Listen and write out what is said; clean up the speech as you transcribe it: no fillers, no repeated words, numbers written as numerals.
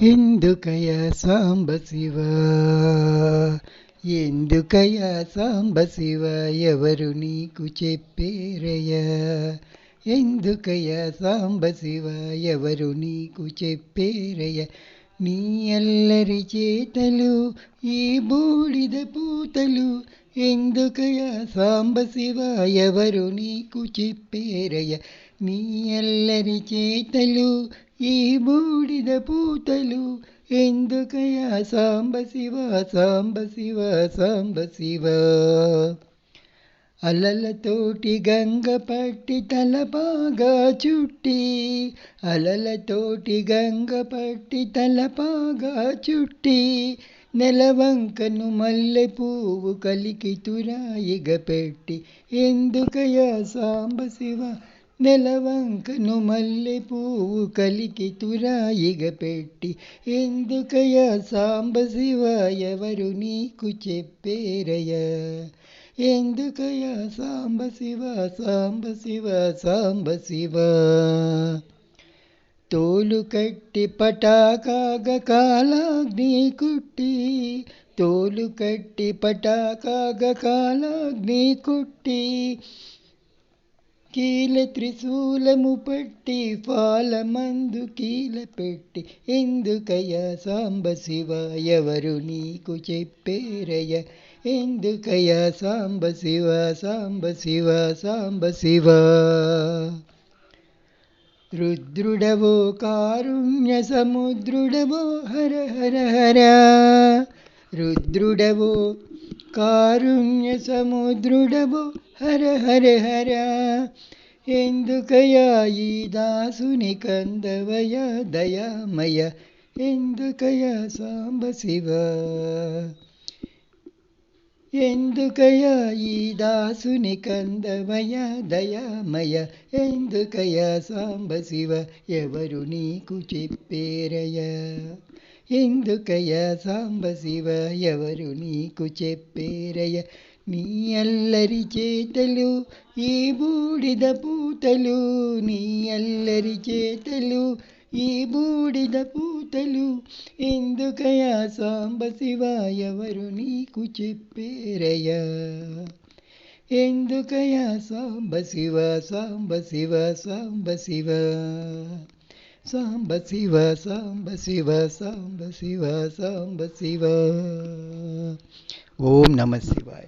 ఎందుకయ సాంబ శివ, ఎందుకయ సాంబ శివ, ఎవరు నీకు చెప్పేరయ? ఎందుకయ సాంబ శివ, ఎవరు నీకు చెప్పేరయ? నీ అల్లరి చేతలు ఈ బూడిద పూతలు, ఎందుకయ సాంబ శివ, ఎవరు నీకు చెప్పేరయ? నీ అల్లరి చేతలు ఈ బూడిద పూతలు, ఎందుకయ సాంబ శివ, సాంబ శివ, సాంబ శివ. అలలతోటి గంగ పట్టి తలపాగా చుట్టి, అలలతోటి గంగ పట్టి తలపాగా చుట్టి, నెలవంకను మల్లె పువ్వు కలికి తురాయిగ పెట్టి, ఎందుకయ సాంబ శివ, నెలవంకను మల్లె పువ్వు కలికి తురాయిగ పెట్టి, ఎందుకయ సాంబ శివ, ఎవరు నీకు చెప్పేరయ? ఎందుకయ సాంబ శివ, సాంబ శివ, సాంబ శివ. తోలు కట్టి పటాకాగ కాలాగ్ని కుట్టి, తోలు కట్టి పటాకాగ కాలాగ్ని కుట్టి, కీల త్రిశూలము పట్టి పాలమందు కీల పెట్టి, ఎందుకయ సాంబ శివ, ఎవరు నీకు చెప్పేరయ? ఎందుకయ సాంబ శివ, సాంబ శివ, సాంబ శివ. రుద్రుడవో కారుణ్య సముద్రుడవో హర హర హర, రుద్రుడవో కారుణ్య సముద్రుడవో హర హర హర, ఎందుకయ ఈ దాసుని కందవయ దయామయ? ఎందుకయ సాంబ శివ, ఎందుకయ ఈ దాసుని కందవయ దయామయ? ఎందుకయ సాంబ శివ, ఎవరు నీకు చెప్పేరయ? ఎందుకయ సాంబ శివ, ఎవరు నీకు చెప్పేరయ? నీ అల్లరి చేతలు ఈ బూడిద పూతలు, నీ అల్లరి చేతలు ఈ బూడిద పూతలు, ఎందుకయ సాంబ శివ, ఎవరు నీకు చెప్పేరయ? ఎందుకయ సాంబ శివ, సాంబ శివ, సాంబ శివ. సాంబ శివ, సాంబ శివ, సాంబ శివ, సాంబ శివ. ఓం నమ శివాయ.